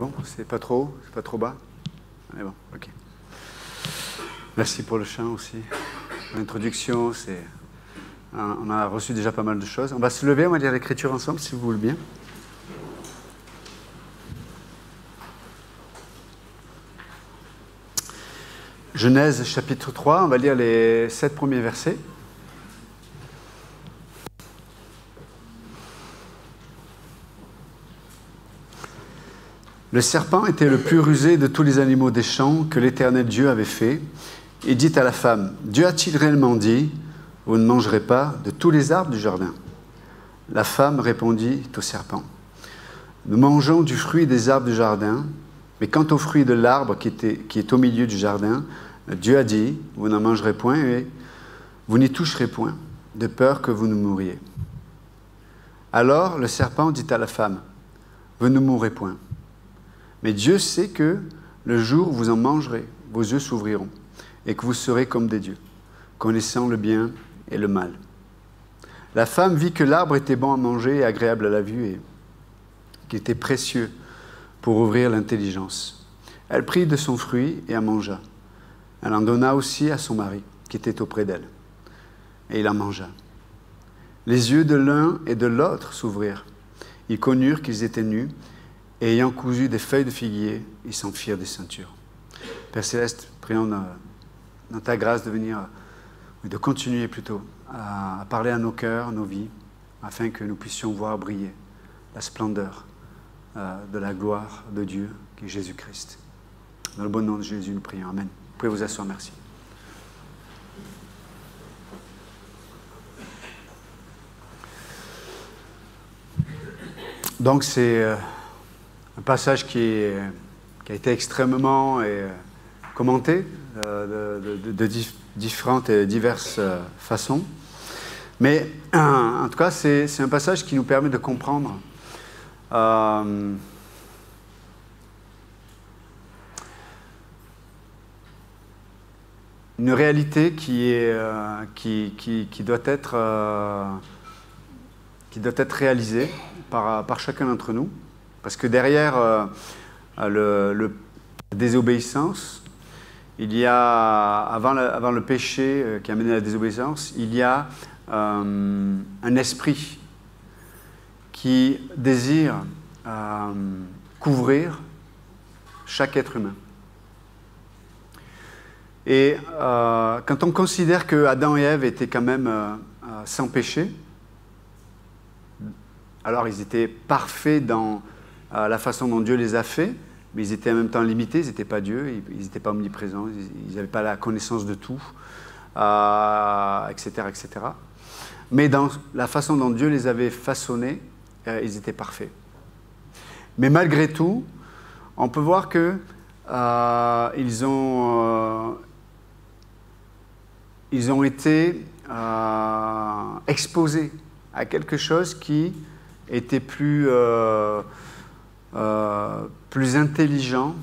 Bon, c'est pas trop haut, c'est pas trop bas. Mais bon, ok. Merci pour le chant aussi. L'introduction, on a reçu déjà pas mal de choses. On va se lever, on va lire l'écriture ensemble, si vous voulez bien. Genèse chapitre 3, on va lire les 7 premiers versets. Le serpent était le plus rusé de tous les animaux des champs que l'Éternel Dieu avait fait. Il dit à la femme, « Dieu a-t-il réellement dit, vous ne mangerez pas de tous les arbres du jardin ?» La femme répondit au serpent, « Nous mangeons du fruit des arbres du jardin, mais quant au fruit de l'arbre qui est au milieu du jardin, Dieu a dit, vous n'en mangerez point et vous n'y toucherez point, de peur que vous ne mouriez. » Alors le serpent dit à la femme, « Vous ne mourrez point. Mais Dieu sait que le jour où vous en mangerez, vos yeux s'ouvriront et que vous serez comme des dieux, connaissant le bien et le mal. » La femme vit que l'arbre était bon à manger et agréable à la vue et qu'il était précieux pour ouvrir l'intelligence. Elle prit de son fruit et en mangea. Elle en donna aussi à son mari qui était auprès d'elle. Et il en mangea. Les yeux de l'un et de l'autre s'ouvrirent. Ils connurent qu'ils étaient nus. Et ayant cousu des feuilles de figuier, ils s'en firent des ceintures. Père Céleste, prions dans ta grâce de venir, de continuer plutôt, à parler à nos cœurs, nos vies, afin que nous puissions voir briller la splendeur de la gloire de Dieu, qui est Jésus-Christ. Dans le bon nom de Jésus, nous prions. Amen. Vous pouvez vous asseoir, merci. Donc c'est un passage qui a été extrêmement commenté de différentes et diverses façons. Mais en tout cas, c'est un passage qui nous permet de comprendre une réalité qui doit être réalisée par chacun d'entre nous. Parce que derrière la désobéissance, il y a, avant le péché qui a mené à la désobéissance, il y a un esprit qui désire couvrir chaque être humain. Et quand on considère que Adam et Ève étaient quand même sans péché, alors ils étaient parfaits dans la façon dont Dieu les a faits, mais ils étaient en même temps limités, ils n'étaient pas Dieu, ils n'étaient pas omniprésents, ils n'avaient pas la connaissance de tout, etc., etc. Mais dans la façon dont Dieu les avait façonnés, ils étaient parfaits. Mais malgré tout, on peut voir que ils ont été exposés à quelque chose qui était plus intelligent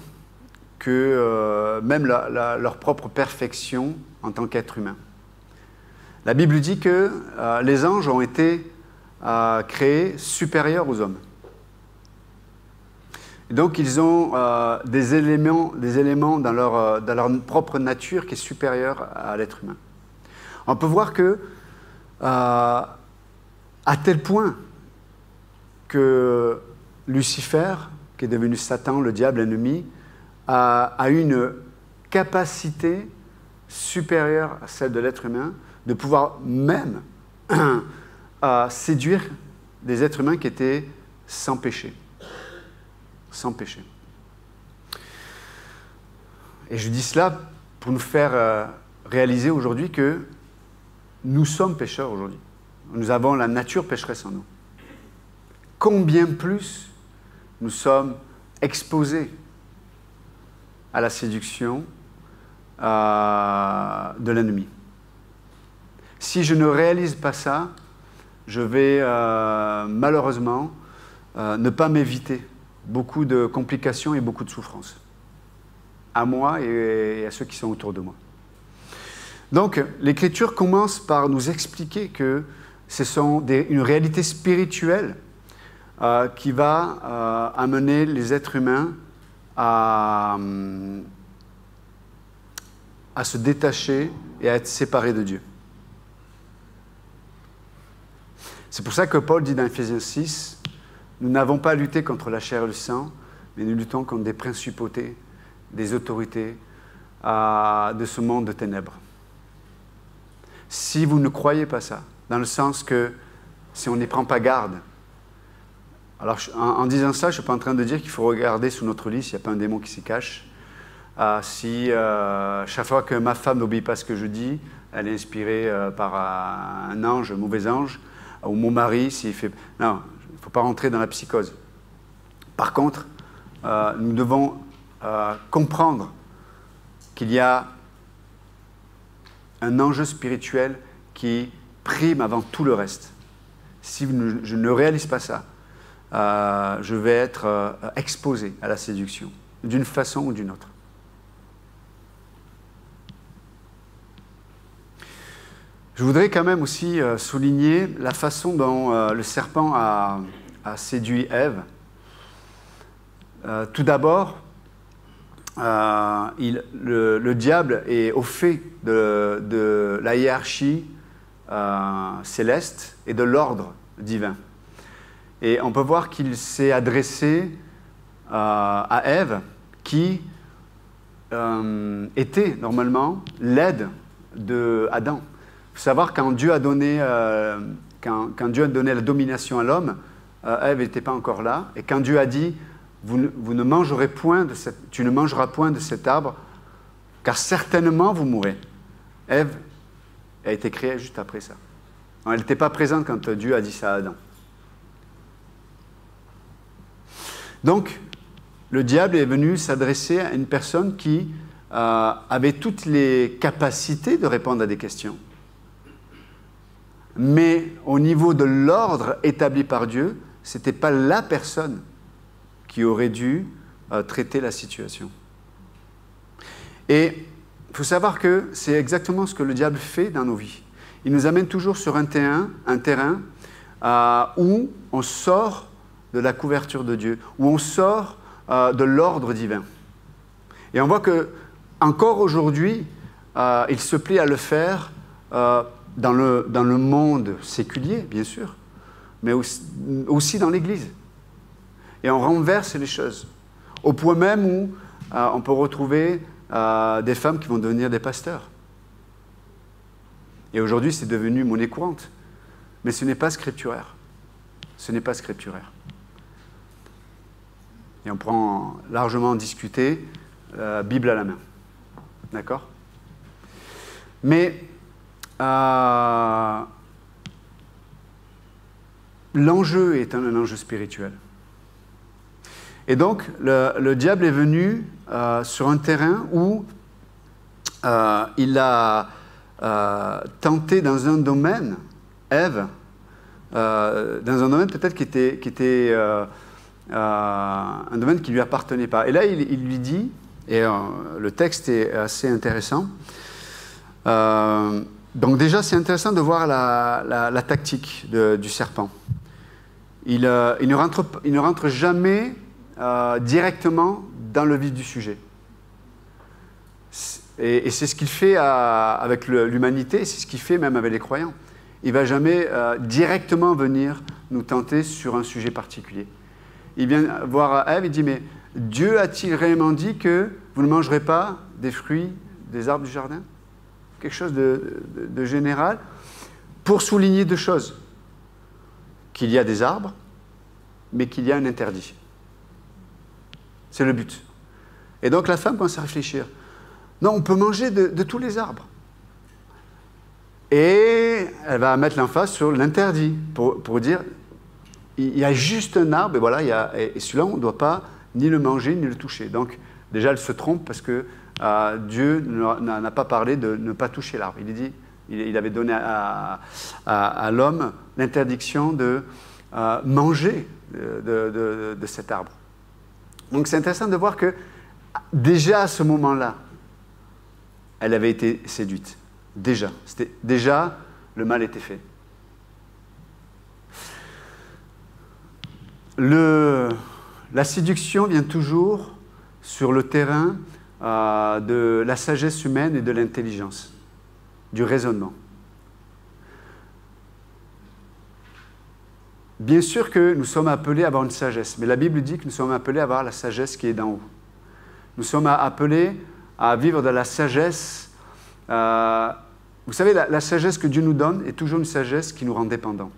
que même leur propre perfection en tant qu'être humain. La Bible dit que les anges ont été créés supérieurs aux hommes. Et donc ils ont des éléments dans leur propre nature qui est supérieure à l'être humain. On peut voir que à tel point que Lucifer, qui est devenu Satan, le diable ennemi, a une capacité supérieure à celle de l'être humain de pouvoir même séduire des êtres humains qui étaient sans péché. Sans péché. Et je dis cela pour nous faire réaliser aujourd'hui que nous sommes pécheurs aujourd'hui. Nous avons la nature pécheresse en nous. Combien plus nous sommes exposés à la séduction de l'ennemi. Si je ne réalise pas ça, je vais malheureusement ne pas m'éviter beaucoup de complications et beaucoup de souffrances. À moi et à ceux qui sont autour de moi. Donc, l'Écriture commence par nous expliquer que ce sont une réalité spirituelle qui va amener les êtres humains à se détacher et à être séparés de Dieu. C'est pour ça que Paul dit dans Ephésiens 6, « Nous n'avons pas à lutter contre la chair et le sang, mais nous luttons contre des principautés, des autorités de ce monde de ténèbres. » Si vous ne croyez pas ça, dans le sens que si on n'y prend pas garde, alors en disant ça, je ne suis pas en train de dire qu'il faut regarder sous notre lit s'il n'y a pas un démon qui s'y cache. Si chaque fois que ma femme n'obéit pas à ce que je dis, elle est inspirée par un ange, un mauvais ange, ou mon mari, s'il fait... Non, il ne faut pas rentrer dans la psychose. Par contre, nous devons comprendre qu'il y a un enjeu spirituel qui prime avant tout le reste. Si je ne réalise pas ça, je vais être exposé à la séduction, d'une façon ou d'une autre. Je voudrais quand même aussi souligner la façon dont le serpent a séduit Ève. Tout d'abord, le diable est au fait de la hiérarchie céleste et de l'ordre divin. Et on peut voir qu'il s'est adressé à Ève, qui était normalement l'aide d'Adam. Il faut savoir quand Dieu a donné la domination à l'homme, Ève n'était pas encore là. Et quand Dieu a dit tu ne mangeras point de cet arbre, car certainement vous mourrez. Ève a été créée juste après ça. Non, elle n'était pas présente quand Dieu a dit ça à Adam. Donc, le diable est venu s'adresser à une personne qui avait toutes les capacités de répondre à des questions. Mais au niveau de l'ordre établi par Dieu, ce n'était pas la personne qui aurait dû traiter la situation. Et il faut savoir que c'est exactement ce que le diable fait dans nos vies. Il nous amène toujours sur un terrain où on sort de la couverture de Dieu, où on sort de l'ordre divin. Et on voit que encore aujourd'hui, il se plaît à le faire dans le monde séculier, bien sûr, mais aussi dans l'Église. Et on renverse les choses, au point même où on peut retrouver des femmes qui vont devenir des pasteurs. Et aujourd'hui, c'est devenu monnaie courante. Mais ce n'est pas scripturaire. Ce n'est pas scripturaire. Et on pourra largement en discuter, Bible à la main. D'accord ? Mais l'enjeu est un enjeu spirituel. Et donc, le diable est venu sur un terrain où il a tenté dans un domaine, Ève, dans un domaine peut-être qui était un domaine qui ne lui appartenait pas. Et là, il lui dit, et le texte est assez intéressant, donc déjà, c'est intéressant de voir la tactique du serpent. Il ne rentre jamais directement dans le vif du sujet. Et c'est ce qu'il fait avec l'humanité, c'est ce qu'il fait même avec les croyants. Il ne va jamais directement venir nous tenter sur un sujet particulier. Il vient voir Ève, il dit, mais Dieu a-t-il réellement dit que vous ne mangerez pas des fruits des arbres du jardin ? Quelque chose de général, pour souligner deux choses. Qu'il y a des arbres, mais qu'il y a un interdit. C'est le but. Et donc la femme commence à réfléchir. Non, on peut manger de tous les arbres. Et elle va mettre l'emphase sur l'interdit, pour dire, il y a juste un arbre, et voilà, et celui-là, on ne doit pas ni le manger, ni le toucher. Donc, déjà, elle se trompe parce que Dieu n'a pas parlé de ne pas toucher l'arbre. Il avait donné à l'homme l'interdiction de manger de cet arbre. Donc, c'est intéressant de voir que, déjà à ce moment-là, elle avait été séduite. Déjà, le mal était fait. La séduction vient toujours sur le terrain de la sagesse humaine et de l'intelligence, du raisonnement. Bien sûr que nous sommes appelés à avoir une sagesse, mais la Bible dit que nous sommes appelés à avoir la sagesse qui est d'en haut. Nous sommes appelés à vivre dans la sagesse. Vous savez, la sagesse que Dieu nous donne est toujours une sagesse qui nous rend dépendants.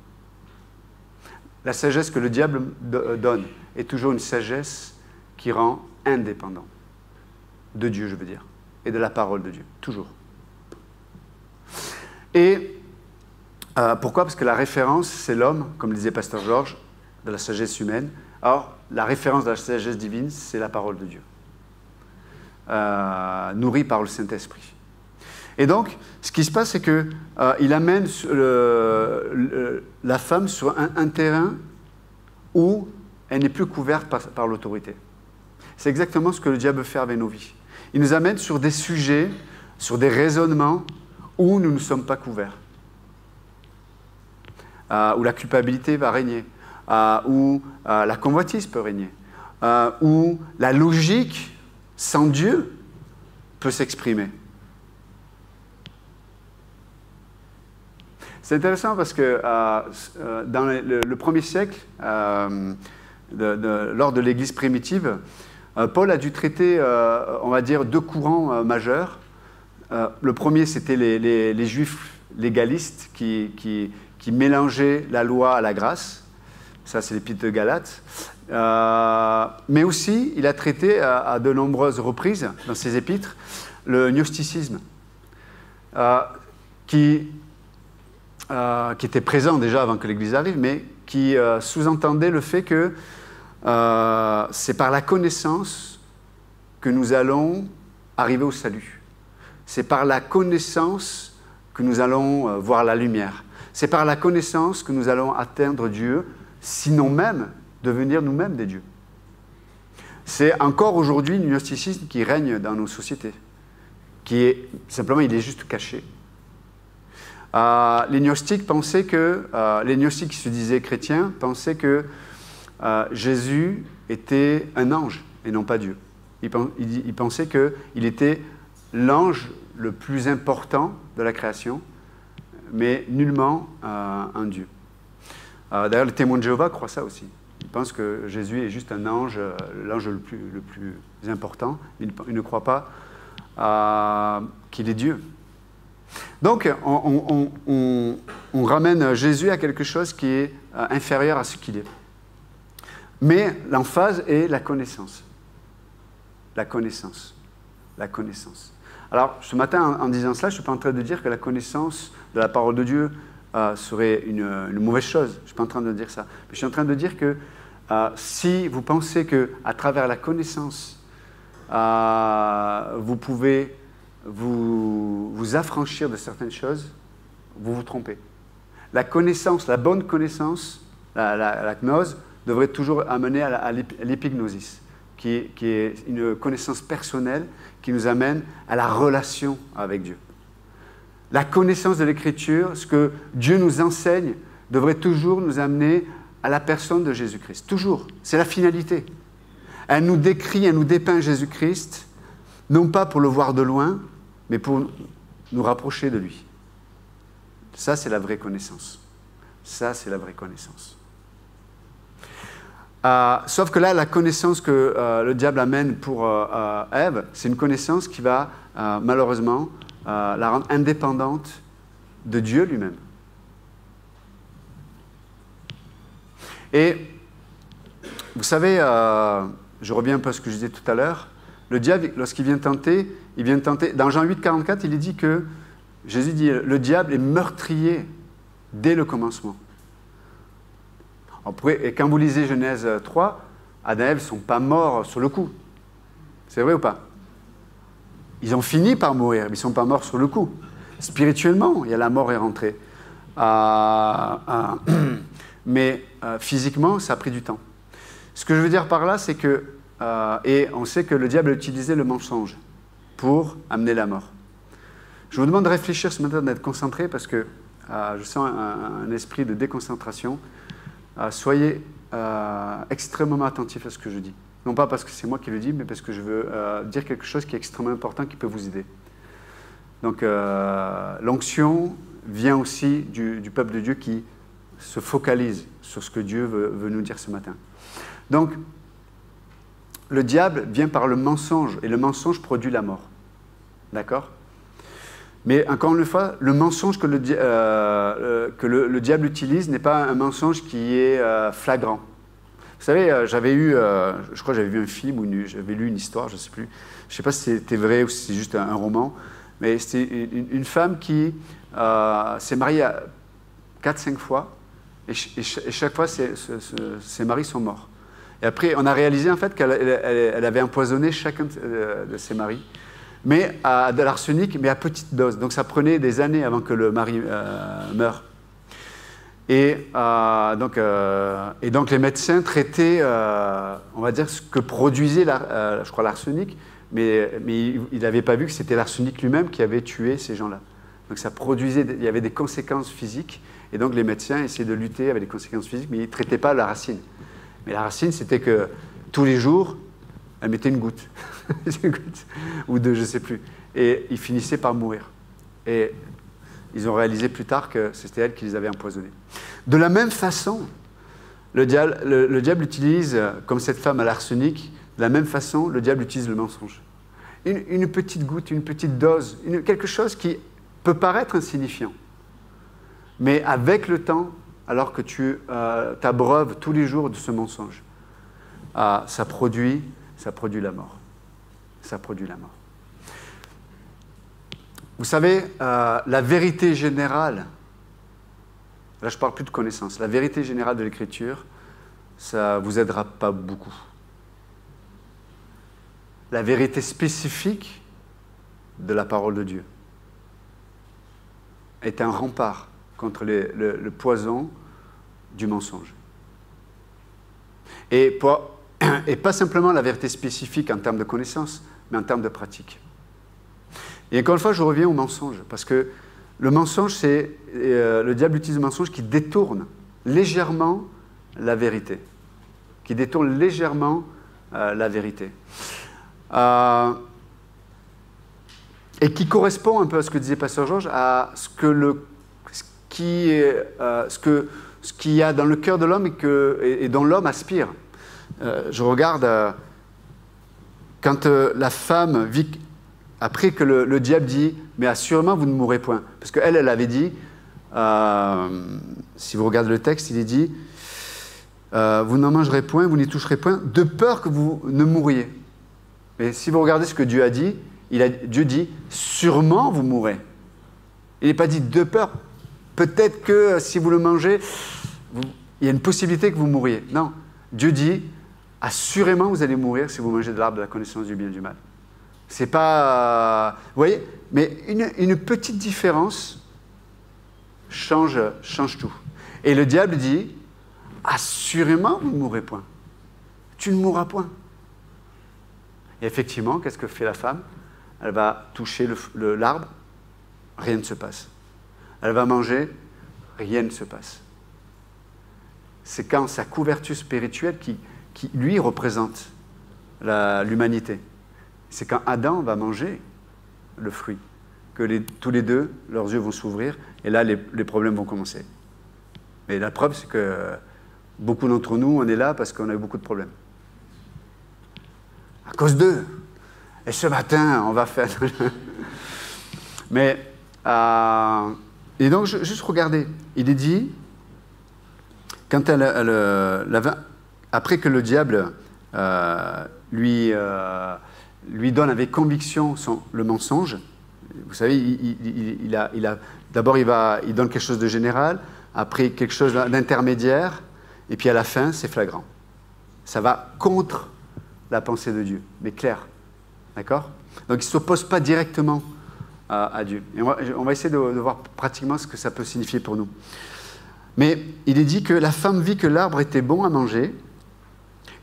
La sagesse que le diable donne est toujours une sagesse qui rend indépendant. De Dieu, je veux dire, et de la parole de Dieu, toujours. Et pourquoi? Parce que la référence, c'est l'homme, comme le disait Pasteur Georges, de la sagesse humaine. Alors, la référence de la sagesse divine, c'est la parole de Dieu, nourrie par le Saint-Esprit. Et donc, ce qui se passe, c'est qu'il amène la femme sur un terrain où elle n'est plus couverte par l'autorité. C'est exactement ce que le diable veut faire avec nos vies. Il nous amène sur des sujets, sur des raisonnements où nous ne sommes pas couverts. Où la culpabilité va régner, où la convoitise peut régner, où la logique sans Dieu peut s'exprimer. C'est intéressant parce que dans le premier siècle, lors de l'Église primitive, Paul a dû traiter, on va dire, deux courants majeurs. Le premier, c'était les Juifs légalistes qui mélangeaient la loi à la grâce. Ça, c'est l'Épître de Galates. Mais aussi, il a traité à de nombreuses reprises, dans ses épîtres, le gnosticisme, qui était présent déjà avant que l'Église arrive, mais qui sous-entendait le fait que c'est par la connaissance que nous allons arriver au salut. C'est par la connaissance que nous allons voir la lumière. C'est par la connaissance que nous allons atteindre Dieu, sinon même devenir nous-mêmes des dieux. C'est encore aujourd'hui le gnosticisme qui règne dans nos sociétés, qui est simplement, il est juste caché. Les gnostiques pensaient que, les gnostiques qui se disaient chrétiens pensaient que Jésus était un ange et non pas Dieu. Ils pensaient qu'il était l'ange le plus important de la création, mais nullement un Dieu. D'ailleurs, les témoins de Jéhovah croient ça aussi. Ils pensent que Jésus est juste un ange, l'ange le plus important. Ils ne croient pas qu'il est Dieu. Donc, on ramène Jésus à quelque chose qui est inférieur à ce qu'il est. Mais l'emphase est la connaissance. La connaissance. La connaissance. Alors, ce matin, en disant cela, je ne suis pas en train de dire que la connaissance de la parole de Dieu serait une mauvaise chose. Je ne suis pas en train de dire ça. Mais je suis en train de dire que si vous pensez qu'à travers la connaissance, vous pouvez vous affranchir de certaines choses, vous vous trompez. La connaissance, la bonne connaissance, la gnose, devrait toujours amener à l'épignosis, qui est une connaissance personnelle qui nous amène à la relation avec Dieu. La connaissance de l'Écriture, ce que Dieu nous enseigne, devrait toujours nous amener à la personne de Jésus-Christ. Toujours. C'est la finalité. Elle nous décrit, elle nous dépeint Jésus-Christ, non pas pour le voir de loin, mais pour nous rapprocher de lui. Ça, c'est la vraie connaissance. Ça, c'est la vraie connaissance. Sauf que là, la connaissance que le diable amène pour Ève, c'est une connaissance qui va malheureusement la rendre indépendante de Dieu lui-même. Et vous savez, je reviens un peu à ce que je disais tout à l'heure, le diable, lorsqu'il vient tenter, dans Jean 8, 44, il est dit que, Jésus dit, le diable est meurtrier dès le commencement. Et quand vous lisez Genèse 3, Adam et Ève ne sont pas morts sur le coup. C'est vrai ou pas? Ils ont fini par mourir, mais ils ne sont pas morts sur le coup. Spirituellement, il y a la mort est rentrée. Mais physiquement, ça a pris du temps. Ce que je veux dire par là, c'est que, et on sait que le diable a utilisé le mensonge pour amener la mort. Je vous demande de réfléchir ce matin, d'être concentré, parce que je sens un esprit de déconcentration. Soyez extrêmement attentif à ce que je dis. Non pas parce que c'est moi qui le dis, mais parce que je veux dire quelque chose qui est extrêmement important, qui peut vous aider. Donc l'onction vient aussi du peuple de Dieu qui se focalise sur ce que Dieu veut nous dire ce matin. Donc, le diable vient par le mensonge, et le mensonge produit la mort. D'accord ? Mais encore une fois, le mensonge que le diable utilise n'est pas un mensonge qui est flagrant. Vous savez, je crois que j'avais vu un film ou j'avais lu une histoire, je ne sais plus. Je ne sais pas si c'était vrai ou si c'est juste un roman, mais c'était une femme qui s'est mariée 4-5 fois, et chaque fois, ses maris sont morts. Et après, on a réalisé en fait qu'elle avait empoisonné chacun de ses maris, mais de l'arsenic, mais à petite dose. Donc ça prenait des années avant que le mari meure. Et donc les médecins traitaient, on va dire, ce que produisait, je crois, l'arsenic, mais il n'avait pas vu que c'était l'arsenic lui-même qui avait tué ces gens-là. Donc ça produisait, il y avait des conséquences physiques, et donc les médecins essayaient de lutter avec les conséquences physiques, mais ils ne traitaient pas la racine. Mais la racine, c'était que tous les jours, elle mettait une goutte, ou deux, je ne sais plus, et ils finissaient par mourir. Et ils ont réalisé plus tard que c'était elle qui les avait empoisonnés. De la même façon, le diable utilise, comme cette femme à l'arsenic, de la même façon, le diable utilise le mensonge. Une petite goutte, une petite dose, quelque chose qui peut paraître insignifiant. Mais avec le temps, alors que tu t'abreuves tous les jours de ce mensonge, ça produit la mort. Ça produit la mort. Vous savez, la vérité générale, là je ne parle plus de connaissance, la vérité générale de l'Écriture, ça ne vous aidera pas beaucoup. La vérité spécifique de la parole de Dieu est un rempart contre le poison du mensonge. Et pas simplement la vérité spécifique en termes de connaissance, mais en termes de pratique. Et encore une fois, je reviens au mensonge, parce que le mensonge, le diable utilise le mensonge qui détourne légèrement la vérité. Qui détourne légèrement la vérité. Et qui correspond un peu à ce que disait Pasteur Georges, à ce qu'il y a dans le cœur de l'homme et dont l'homme aspire. Je regarde quand la femme vit, après que le diable dit « mais assurément vous ne mourrez point ». Parce qu'elle avait dit, si vous regardez le texte, il est dit « vous n'en mangerez point, vous n'y toucherez point, de peur que vous ne mouriez ». Mais si vous regardez ce que Dieu a dit, Dieu dit « sûrement vous mourrez ». Il n'est pas dit « de peur ». Peut-être que si vous le mangez, il y a une possibilité que vous mouriez. Non, Dieu dit « assurément vous allez mourir si vous mangez de l'arbre de la connaissance du bien et du mal ». C'est pas... vous voyez, mais une petite différence change tout. Et le diable dit « assurément vous ne mourrez point. Tu ne mourras point. » Et effectivement, qu'est-ce que fait la femme? Elle va toucher l'arbre, rien ne se passe. Elle va manger, rien ne se passe. C'est quand sa couverture spirituelle qui lui, représente l'humanité. C'est quand Adam va manger le fruit, que tous les deux, leurs yeux vont s'ouvrir, et là, les problèmes vont commencer. Mais la preuve, c'est que beaucoup d'entre nous, on est là parce qu'on a eu beaucoup de problèmes. À cause d'eux. Et ce matin, on va faire... Mais... et donc, juste regardez, il est dit, quand après que le diable lui donne avec conviction le mensonge, vous savez, d'abord il donne quelque chose de général, après quelque chose d'intermédiaire, et puis à la fin, c'est flagrant. Ça va contre la pensée de Dieu, mais clair, d'accord? Donc il ne s'oppose pas directement à Dieu. Et on va essayer de voir pratiquement ce que ça peut signifier pour nous. Mais il est dit que la femme vit que l'arbre était bon à manger,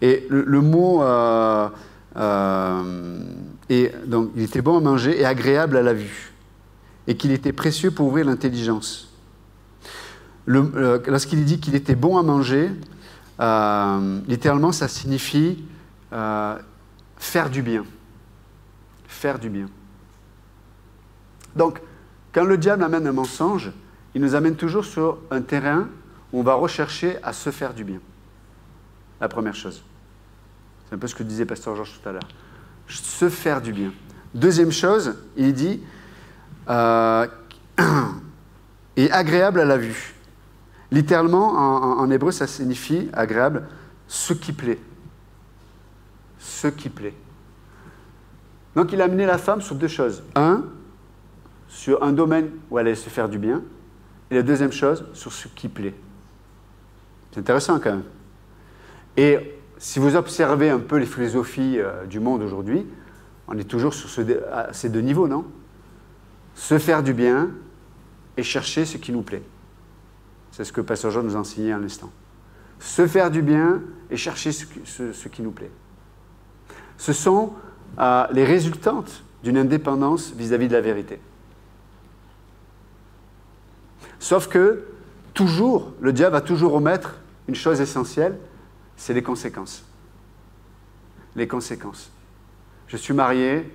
et le mot... et donc, il était bon à manger et agréable à la vue, et qu'il était précieux pour ouvrir l'intelligence. Lorsqu'il dit qu'il était bon à manger, littéralement, ça signifie faire du bien. Faire du bien. Donc, quand le diable amène un mensonge, il nous amène toujours sur un terrain où on va rechercher à se faire du bien. La première chose. C'est un peu ce que disait Pasteur Georges tout à l'heure. Se faire du bien. Deuxième chose, il dit et agréable à la vue. Littéralement, en hébreu, ça signifie agréable, ce qui plaît. Ce qui plaît. Donc, il a amené la femme sur deux choses. Un, sur un domaine où elle allait se faire du bien. Et la deuxième chose, sur ce qui plaît. C'est intéressant quand même. Et si vous observez un peu les philosophies du monde aujourd'hui, on est toujours sur ces deux niveaux, non? Se faire du bien et chercher ce qui nous plaît. C'est ce que Pasteur Jean nous a enseigné à l'instant. Se faire du bien et chercher ce qui nous plaît. Ce sont les résultantes d'une indépendance vis-à-vis de la vérité. Sauf que, toujours, le diable va toujours omettre une chose essentielle, c'est les conséquences. Les conséquences. Je suis marié,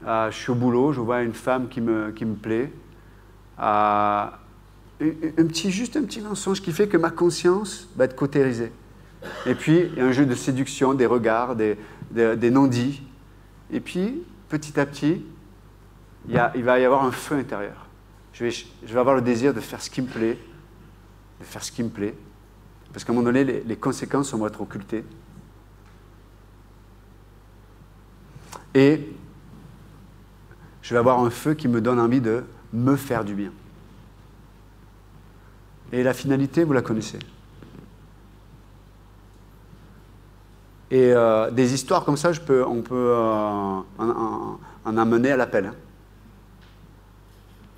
je suis au boulot, je vois une femme qui me plaît. Juste un petit mensonge qui fait que ma conscience va être cautérisée. Et puis, il y a un jeu de séduction, des regards, des non-dits. Et puis, petit à petit, il va y avoir un feu intérieur. Je vais avoir le désir de faire ce qui me plaît, parce qu'à un moment donné, les conséquences vont être occultées. Et je vais avoir un feu qui me donne envie de me faire du bien. Et la finalité, vous la connaissez. Et des histoires comme ça, on peut en amener à l'appel. Hein.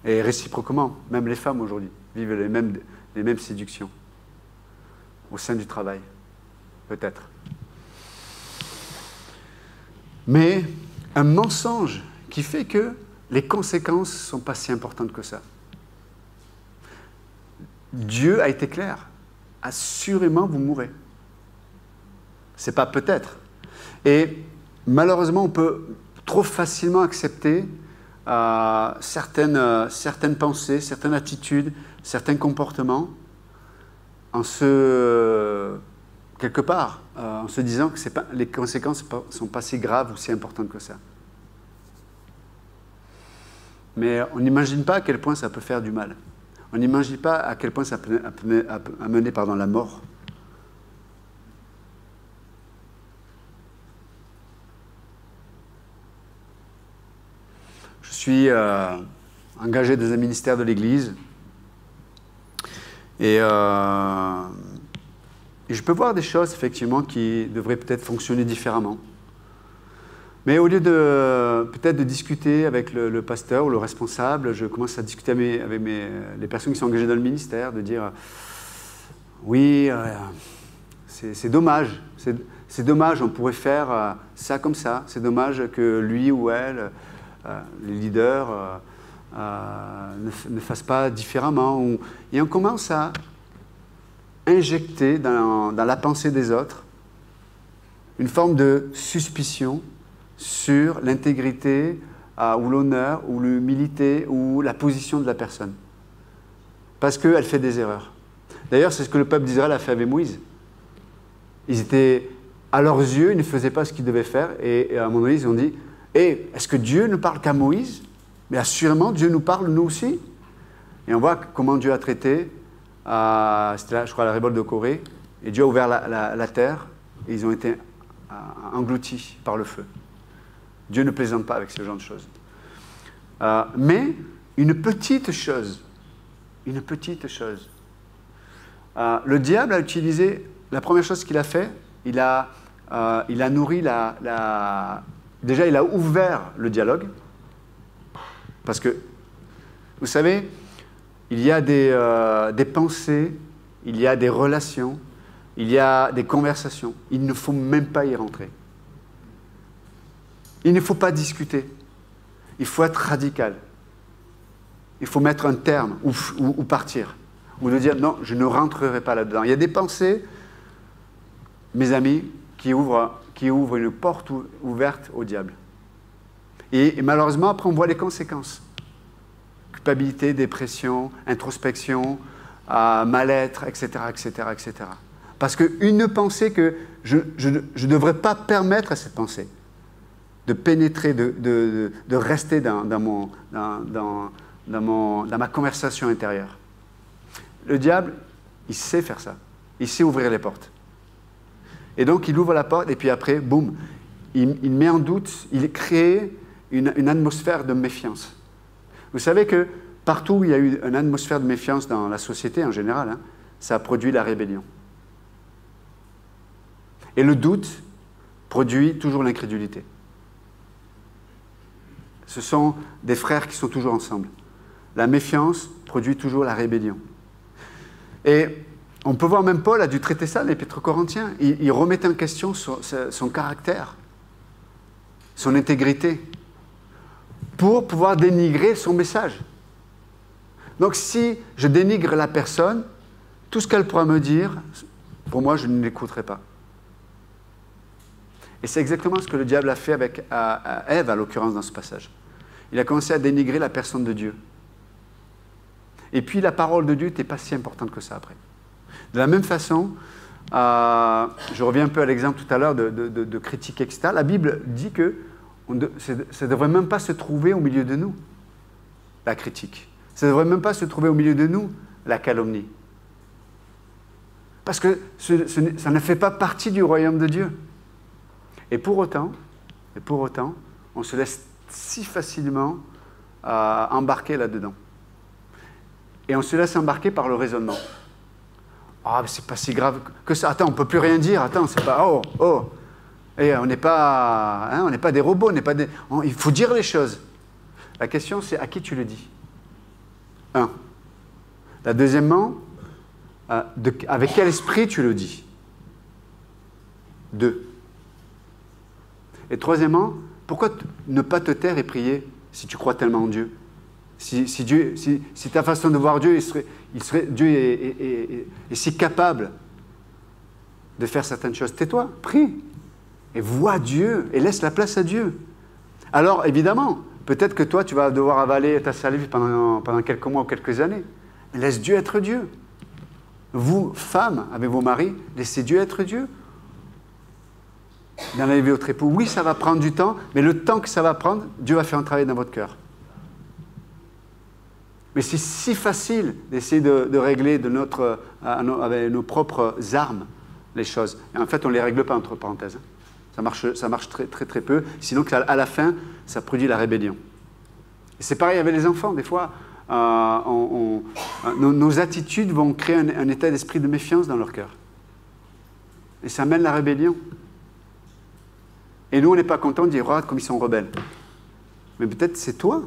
Et réciproquement, même les femmes aujourd'hui vivent les mêmes séductions au sein du travail, peut-être. Mais un mensonge qui fait que les conséquences ne sont pas si importantes que ça. Dieu a été clair. Assurément, vous mourrez. Ce n'est pas peut-être. Et malheureusement, on peut trop facilement accepter certaines pensées, certaines attitudes, certains comportements en se disant que les conséquences ne sont pas si graves ou si importantes que ça. Mais on n'imagine pas à quel point ça peut faire du mal. On n'imagine pas à quel point ça peut amener la mort. Je suis engagé dans un ministère de l'Église et je peux voir des choses effectivement qui devraient peut-être fonctionner différemment. Mais au lieu peut-être de discuter avec le pasteur ou le responsable, je commence à discuter avec les personnes qui sont engagées dans le ministère, de dire oui, c'est dommage, c'est dommage, on pourrait faire ça comme ça, c'est dommage que lui ou elle, les leaders, ne fassent pas différemment. Et on commence à injecter dans la pensée des autres une forme de suspicion sur l'intégrité ou l'honneur ou l'humilité ou la position de la personne. Parce qu'elle fait des erreurs. D'ailleurs, c'est ce que le peuple d'Israël a fait avec Moïse. Ils étaient, à leurs yeux, ils ne faisaient pas ce qu'ils devaient faire. Et à un moment donné, ils ont dit « est-ce que Dieu ne parle qu'à Moïse? Mais assurément, Dieu nous parle, nous aussi. » Et on voit comment Dieu a traité, c'était là, je crois, la révolte de Corée, et Dieu a ouvert la terre, et ils ont été engloutis par le feu. Dieu ne plaisante pas avec ce genre de choses. Mais une petite chose, le diable a utilisé, la première chose qu'il a fait, il a nourri déjà il a ouvert le dialogue, parce que, vous savez, il y a des pensées, il y a des relations, il y a des conversations, il ne faut même pas y rentrer. Il ne faut pas discuter. Il faut être radical. Il faut mettre un terme ou partir. Ou de dire non, je ne rentrerai pas là-dedans. Il y a des pensées, mes amis, qui ouvre une porte ouverte au diable. Et malheureusement, après, on voit les conséquences. Culpabilité, dépression, introspection, mal-être, etc., etc., etc. Parce qu'une pensée que je ne devrais pas permettre à cette pensée de pénétrer, de rester dans ma conversation intérieure. Le diable, il sait faire ça. Il sait ouvrir les portes. Et donc, il ouvre la porte et puis après, boum, il met en doute, il crée une atmosphère de méfiance. Vous savez que partout où il y a eu une atmosphère de méfiance dans la société en général, hein, ça a produit la rébellion. Et le doute produit toujours l'incrédulité. Ce sont des frères qui sont toujours ensemble. La méfiance produit toujours la rébellion. Et on peut voir même Paul a dû traiter ça dans l'Épître aux Corinthiens. Il remettait en question son caractère, son intégrité, pour pouvoir dénigrer son message. Donc si je dénigre la personne, tout ce qu'elle pourra me dire, pour moi, je ne l'écouterai pas. Et c'est exactement ce que le diable a fait avec Ève, à l'occurrence, dans ce passage. Il a commencé à dénigrer la personne de Dieu. Et puis la parole de Dieu n'était pas si importante que ça après. De la même façon, je reviens un peu à l'exemple tout à l'heure de critique, etc. La Bible dit que ça ne devrait même pas se trouver au milieu de nous, la critique. Ça ne devrait même pas se trouver au milieu de nous, la calomnie. Parce que ça ne fait pas partie du royaume de Dieu. Et pour autant, on se laisse si facilement embarquer là-dedans. Et on se laisse embarquer par le raisonnement. Ah, mais c'est pas si grave que ça. Attends, on ne peut plus rien dire. Attends, c'est pas... Oh. Et on n'est pas des robots, il faut dire les choses. La question, c'est à qui tu le dis? Un. La deuxièmement, avec quel esprit tu le dis? Deux. Et troisièmement, pourquoi ne pas te taire et prier si tu crois tellement en Dieu? Si ta façon de voir Dieu, Dieu est si capable de faire certaines choses, tais-toi, prie, et vois Dieu, et laisse la place à Dieu. Alors, évidemment, peut-être que toi, tu vas devoir avaler ta salive pendant quelques mois ou quelques années, mais laisse Dieu être Dieu. Vous, femmes, avec vos maris, laissez Dieu être Dieu. Dans la vie votre époux, oui, ça va prendre du temps, mais le temps que ça va prendre, Dieu va faire un travail dans votre cœur. Mais c'est si facile d'essayer de régler avec nos propres armes les choses. Et en fait, on ne les règle pas, entre parenthèses. Ça marche très, très, très peu. Sinon, à la fin, ça produit la rébellion. Et c'est pareil avec les enfants. Des fois, nos attitudes vont créer un état d'esprit de méfiance dans leur cœur. Et ça mène la rébellion. Et nous, on n'est pas content de dire, regarde comme ils sont rebelles. Mais peut-être c'est toi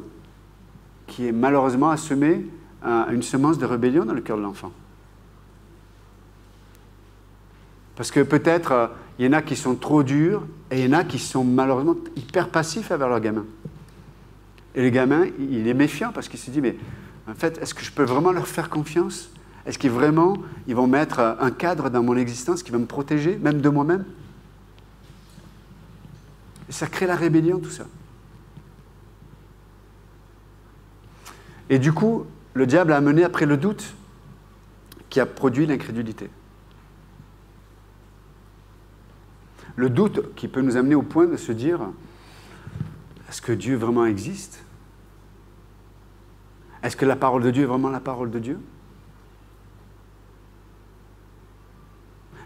qui est malheureusement à semer une semence de rébellion dans le cœur de l'enfant. Parce que peut-être, il y en a qui sont trop durs, et il y en a qui sont malheureusement hyper passifs envers leurs gamins. Et le gamin, il est méfiant parce qu'il se dit, mais en fait, est-ce que je peux vraiment leur faire confiance? Est-ce qu'ils vont mettre un cadre dans mon existence qui va me protéger, même de moi-même? Et ça crée la rébellion, tout ça. Et du coup, le diable a amené après le doute qui a produit l'incrédulité. Le doute qui peut nous amener au point de se dire, est-ce que Dieu vraiment existe? Est-ce que la parole de Dieu est vraiment la parole de Dieu?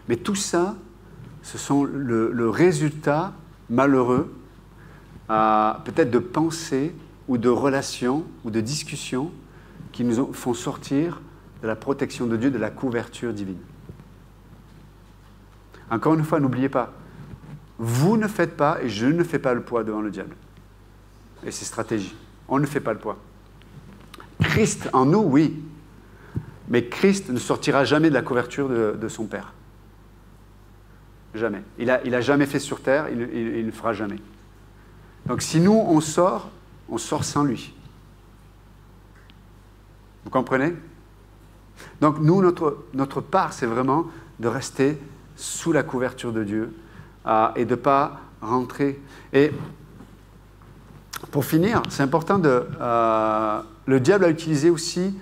Mais tout ça, ce sont le résultat malheureux, peut-être de pensées ou de relations ou de discussions qui nous font sortir de la protection de Dieu, de la couverture divine. Encore une fois, n'oubliez pas, vous ne faites pas et je ne fais pas le poids devant le diable et ses stratégies. On ne fait pas le poids. Christ en nous, oui, mais Christ ne sortira jamais de la couverture de son Père. Jamais. Il a jamais fait sur terre, il ne fera jamais. Donc si nous, on sort sans lui. Vous comprenez? Donc nous, notre part, c'est vraiment de rester sous la couverture de Dieu et de ne pas rentrer. Et pour finir, c'est important le diable a utilisé aussi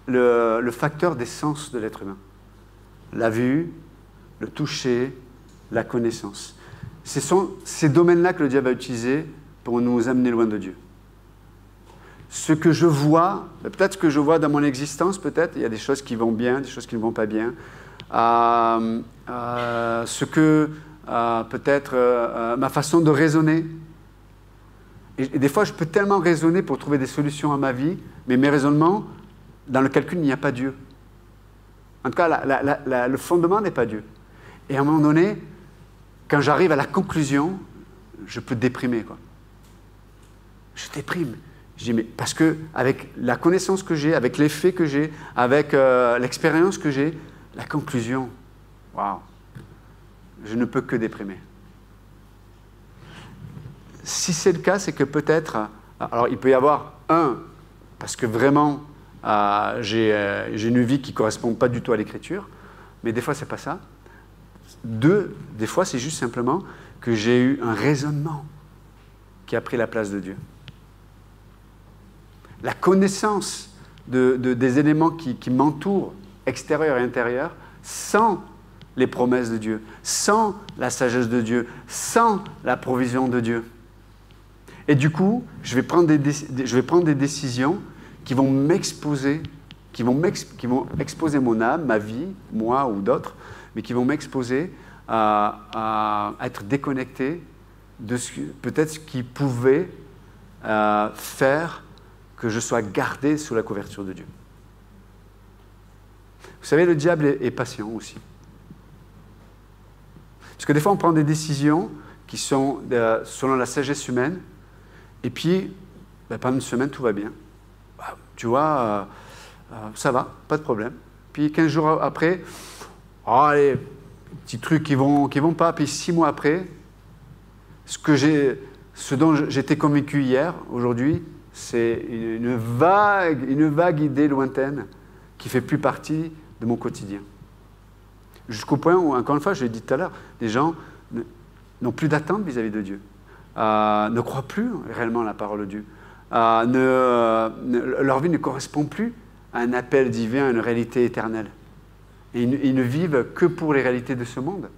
le facteur des sens de l'être humain. La vue, le toucher, la connaissance. Ce sont ces domaines-là que le diable a utilisés pour nous amener loin de Dieu. Ce que je vois, peut-être que je vois dans mon existence, peut-être, il y a des choses qui vont bien, des choses qui ne vont pas bien. Peut-être ma façon de raisonner. Et des fois, je peux tellement raisonner pour trouver des solutions à ma vie, mais mes raisonnements, dans le calcul, il n'y a pas Dieu. En tout cas, le fondement n'est pas Dieu. Et à un moment donné, quand j'arrive à la conclusion, je peux déprimer, quoi. Je déprime. Je dis, mais parce que avec la connaissance que j'ai, avec les faits que j'ai, avec l'expérience que j'ai, la conclusion, waouh, je ne peux que déprimer. Si c'est le cas, c'est que peut-être, alors il peut y avoir parce que vraiment j'ai une vie qui ne correspond pas du tout à l'écriture, mais des fois c'est pas ça. Des fois c'est juste simplement que j'ai eu un raisonnement qui a pris la place de Dieu. La connaissance des éléments qui m'entourent, extérieurs et intérieurs, sans les promesses de Dieu, sans la sagesse de Dieu, sans la provision de Dieu. Et du coup, je vais prendre des décisions qui vont m'exposer, qui vont exposer mon âme, ma vie, moi ou d'autres, mais qui vont m'exposer à être déconnecté de peut-être ce qui pouvait faire que je sois gardé sous la couverture de Dieu. Vous savez, le diable est patient aussi. Parce que des fois, on prend des décisions qui sont selon la sagesse humaine, et puis, pendant une semaine, tout va bien. Tu vois, ça va, pas de problème. Puis 15 jours après, allez, petits trucs qui vont pas. Puis 6 mois après, ce dont j'étais convaincu hier, aujourd'hui, c'est une vague idée lointaine qui ne fait plus partie de mon quotidien. Jusqu'au point où, encore une fois, je l'ai dit tout à l'heure, les gens n'ont plus d'attente vis-à-vis de Dieu, ne croient plus réellement à la parole de Dieu. Leur vie ne correspond plus à un appel divin, à une réalité éternelle. Et ils ne vivent que pour les réalités de ce monde.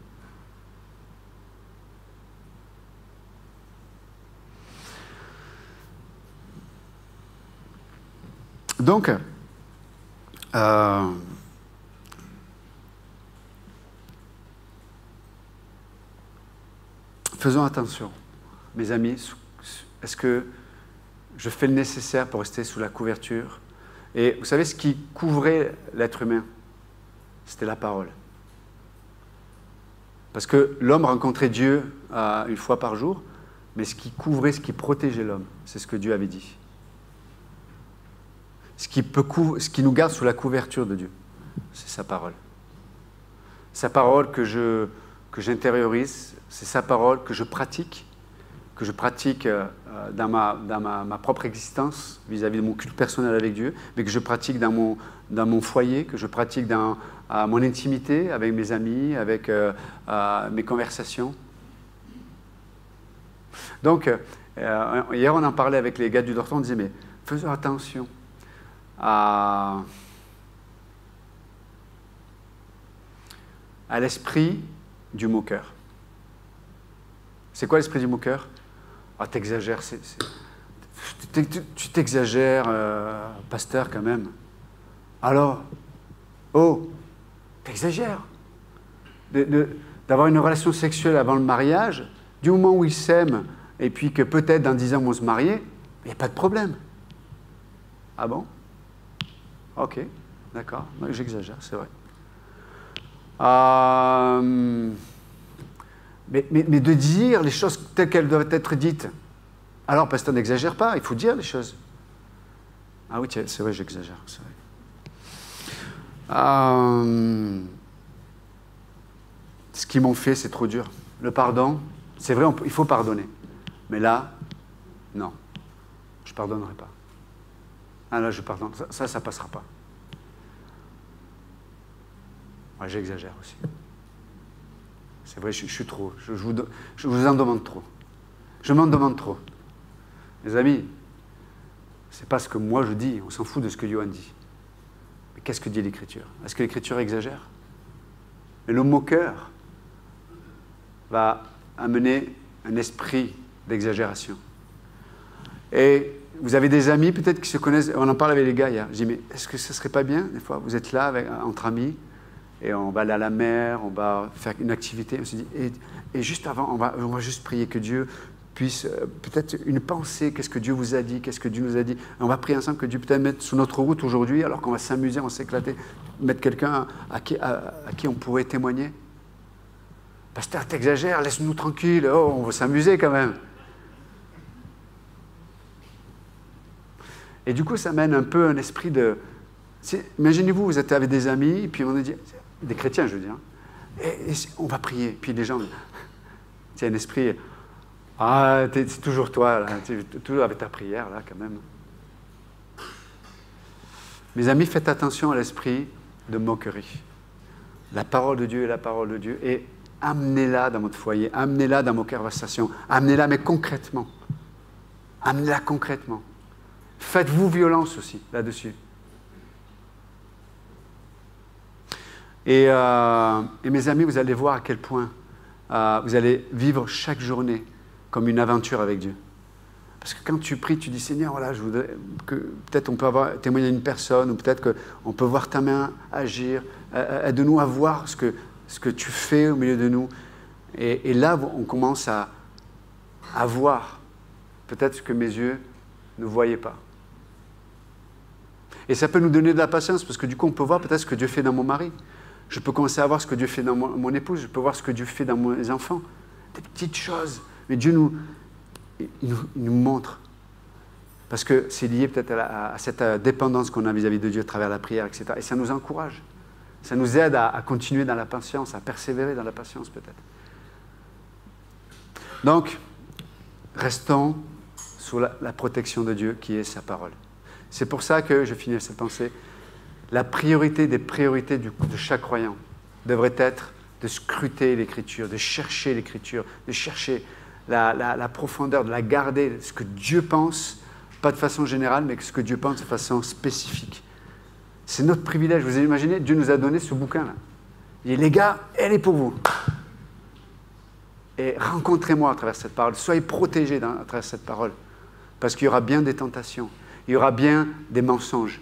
Donc, faisons attention, mes amis. Est-ce que je fais le nécessaire pour rester sous la couverture? Et vous savez, ce qui couvrait l'être humain, c'était la parole. Parce que l'homme rencontrait Dieu une fois par jour, mais ce qui couvrait, ce qui protégeait l'homme, c'est ce que Dieu avait dit. Ce qui nous garde sous la couverture de Dieu, c'est sa parole. Sa parole que j'intériorise, c'est sa parole que je pratique dans ma propre existence vis-à-vis de mon culte personnel avec Dieu, mais que je pratique dans mon foyer, que je pratique dans mon intimité avec mes amis, avec mes conversations. Donc, hier on en parlait avec les gars du Dorton, on disait, mais faisons attention à l'esprit du moqueur. C'est quoi l'esprit du moqueur? Ah, t'exagères, tu t'exagères, pasteur, quand même. Alors, t'exagères. D'avoir une relation sexuelle avant le mariage, du moment où ils s'aiment, et puis que peut-être dans 10 ans ils vont se marier, il n'y a pas de problème. Ah bon? Ok, d'accord, j'exagère, c'est vrai. Mais de dire les choses telles qu'elles doivent être dites. Alors, pasteur, n'exagère pas, il faut dire les choses. Ah oui, c'est vrai, j'exagère, c'est vrai. Ce qu'ils m'ont fait, c'est trop dur. Le pardon, c'est vrai, il faut pardonner. Mais là, non, je ne pardonnerai pas. Ah là, je pardonne, ça ne passera pas. Ouais, j'exagère aussi. C'est vrai, je suis trop. Je vous en demande trop. Je m'en demande trop. Les amis, c'est pas ce que moi je dis, on s'en fout de ce que Johan dit. Mais qu'est-ce que dit l'Écriture? Est-ce que l'Écriture exagère? Mais le moqueur va amener un esprit d'exagération. Et vous avez des amis peut-être qui se connaissent, on en parle avec les gars hier, je dis mais est-ce que ce ne serait pas bien des fois, vous êtes là entre amis, et on va aller à la mer, on va faire une activité, on se dit, et juste avant, on va juste prier que Dieu puisse, peut-être une pensée, qu'est-ce que Dieu vous a dit, qu'est-ce que Dieu nous a dit. Et on va prier ensemble que Dieu peut-être mette sur notre route aujourd'hui, alors qu'on va s'amuser, on va s'éclater, mettre quelqu'un à qui on pourrait témoigner. Pasteur, t'exagères, laisse-nous tranquille, oh, on va s'amuser quand même. Et du coup, ça mène un peu un esprit de... Imaginez-vous, vous êtes avec des amis, et puis on a dit, des chrétiens, je veux dire, et on va prier. Puis les gens, c'est un esprit, ah, c'est toujours toi, là, toujours avec ta prière, là, quand même. Mes amis, faites attention à l'esprit de moquerie. La parole de Dieu est la parole de Dieu, et amenez-la dans votre foyer, amenez-la dans vos conversations, amenez-la, mais concrètement. Amenez-la concrètement. Faites-vous violence aussi, là-dessus. Et mes amis, vous allez voir à quel point vous allez vivre chaque journée comme une aventure avec Dieu. Parce que quand tu pries, tu dis, Seigneur, voilà, je voudrais que peut-être on peut témoigner à une personne, ou peut-être qu'on peut voir ta main agir, aide-nous à voir ce que tu fais au milieu de nous. Et là, on commence à voir peut-être ce que mes yeux ne voyaient pas. Et ça peut nous donner de la patience, parce que du coup, on peut voir peut-être ce que Dieu fait dans mon mari. Je peux commencer à voir ce que Dieu fait dans mon épouse, je peux voir ce que Dieu fait dans mes enfants. Des petites choses. Mais Dieu nous montre. Parce que c'est lié peut-être à cette dépendance qu'on a vis-à-vis de Dieu à travers la prière, etc. Et ça nous encourage. Ça nous aide à continuer dans la patience, à persévérer dans la patience peut-être. Donc, restons sous la protection de Dieu qui est sa parole. C'est pour ça que je finis cette pensée. La priorité des priorités de chaque croyant devrait être de scruter l'Écriture, de chercher l'Écriture, de chercher la profondeur, de la garder, ce que Dieu pense, pas de façon générale, mais ce que Dieu pense de façon spécifique. C'est notre privilège. Vous imaginez, Dieu nous a donné ce bouquin-là. Il dit, les gars, elle est pour vous. Et rencontrez-moi à travers cette parole. Soyez protégés à travers cette parole. Parce qu'il y aura bien des tentations. Il y aura bien des mensonges.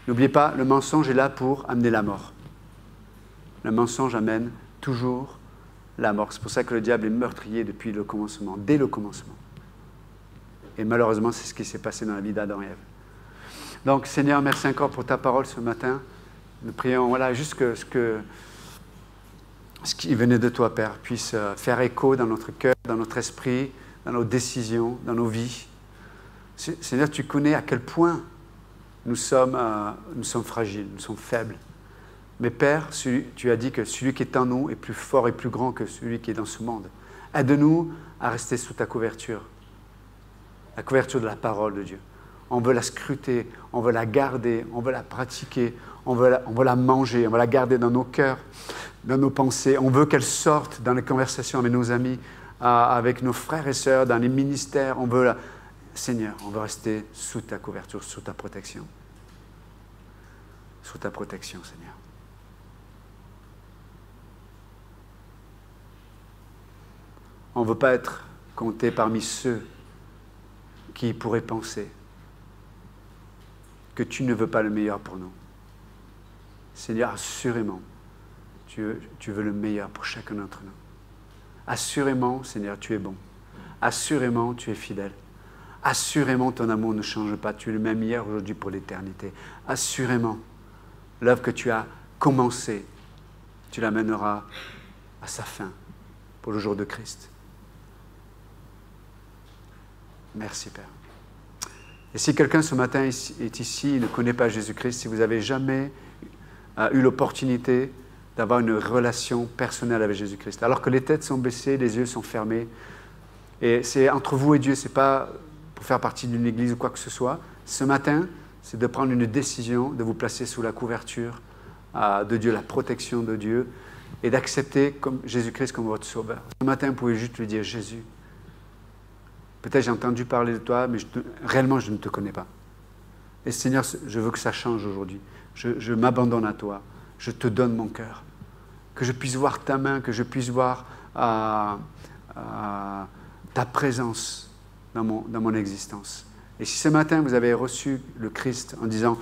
N'oubliez pas, le mensonge est là pour amener la mort. Le mensonge amène toujours la mort. C'est pour ça que le diable est meurtrier depuis le commencement, dès le commencement. Et malheureusement, c'est ce qui s'est passé dans la vie d'Adam et Ève. Donc, Seigneur, merci encore pour ta parole ce matin. Nous prions, voilà, juste que ce qui venait de toi, Père, puisse faire écho dans notre cœur, dans notre esprit, dans nos décisions, dans nos vies. Seigneur, tu connais à quel point nous sommes fragiles, nous sommes faibles. Mais Père, tu as dit que celui qui est en nous est plus fort et plus grand que celui qui est dans ce monde. Aide-nous à rester sous ta couverture, la couverture de la parole de Dieu. On veut la scruter, on veut la garder, on veut la pratiquer, on veut la manger, on veut la garder dans nos cœurs, dans nos pensées. On veut qu'elle sorte dans les conversations avec nos amis, avec nos frères et sœurs, dans les ministères. On veut Seigneur, on veut rester sous ta couverture, sous ta protection. Sous ta protection, Seigneur. On ne veut pas être compté parmi ceux qui pourraient penser que tu ne veux pas le meilleur pour nous. Seigneur, assurément, tu veux le meilleur pour chacun d'entre nous. Assurément, Seigneur, tu es bon. Assurément, tu es fidèle. Assurément, ton amour ne change pas. Tu es le même hier, aujourd'hui, pour l'éternité. Assurément, l'œuvre que tu as commencée, tu l'amèneras à sa fin pour le jour de Christ. Merci, Père. Et si quelqu'un ce matin est ici, il ne connaît pas Jésus-Christ, si vous n'avez jamais eu l'opportunité d'avoir une relation personnelle avec Jésus-Christ, alors que les têtes sont baissées, les yeux sont fermés, et c'est entre vous et Dieu, ce n'est pas pour faire partie d'une église ou quoi que ce soit. Ce matin, c'est de prendre une décision, de vous placer sous la couverture de Dieu, la protection de Dieu, et d'accepter Jésus-Christ comme votre sauveur. Ce matin, vous pouvez juste lui dire, Jésus, peut-être j'ai entendu parler de toi, mais réellement, je ne te connais pas. Et Seigneur, je veux que ça change aujourd'hui. Je m'abandonne à toi. Je te donne mon cœur. Que je puisse voir ta main, que je puisse voir ta présence dans mon existence. Et si ce matin, vous avez reçu le Christ en disant,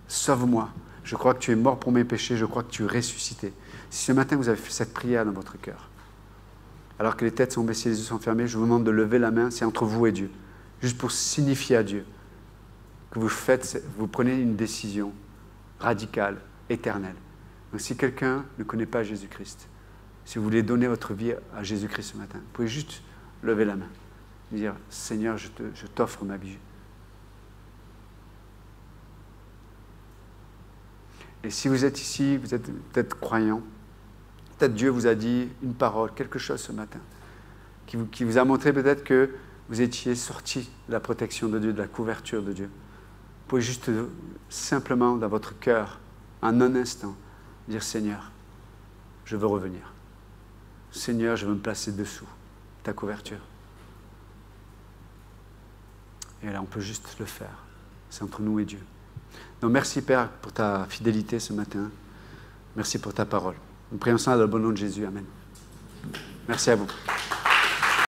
sauve-moi, je crois que tu es mort pour mes péchés, je crois que tu es ressuscité. Si ce matin, vous avez fait cette prière dans votre cœur, alors que les têtes sont baissées, les yeux sont fermés, je vous demande de lever la main, c'est entre vous et Dieu. Juste pour signifier à Dieu que vous prenez une décision radicale, éternelle. Donc si quelqu'un ne connaît pas Jésus-Christ, si vous voulez donner votre vie à Jésus-Christ ce matin, vous pouvez juste lever la main, dire « Seigneur, je t'offre ma vie ». Et si vous êtes ici, vous êtes peut-être croyant, peut-être Dieu vous a dit une parole, quelque chose ce matin, qui vous a montré peut-être que vous étiez sorti de la protection de Dieu, de la couverture de Dieu. Vous pouvez juste simplement, dans votre cœur, en un instant, dire « Seigneur, je veux revenir. Seigneur, je veux me placer dessous ta couverture. » Et là, on peut juste le faire. C'est entre nous et Dieu. Donc, merci Père pour ta fidélité ce matin. Merci pour ta parole. Nous prions ça dans le bon nom de Jésus. Amen. Merci à vous.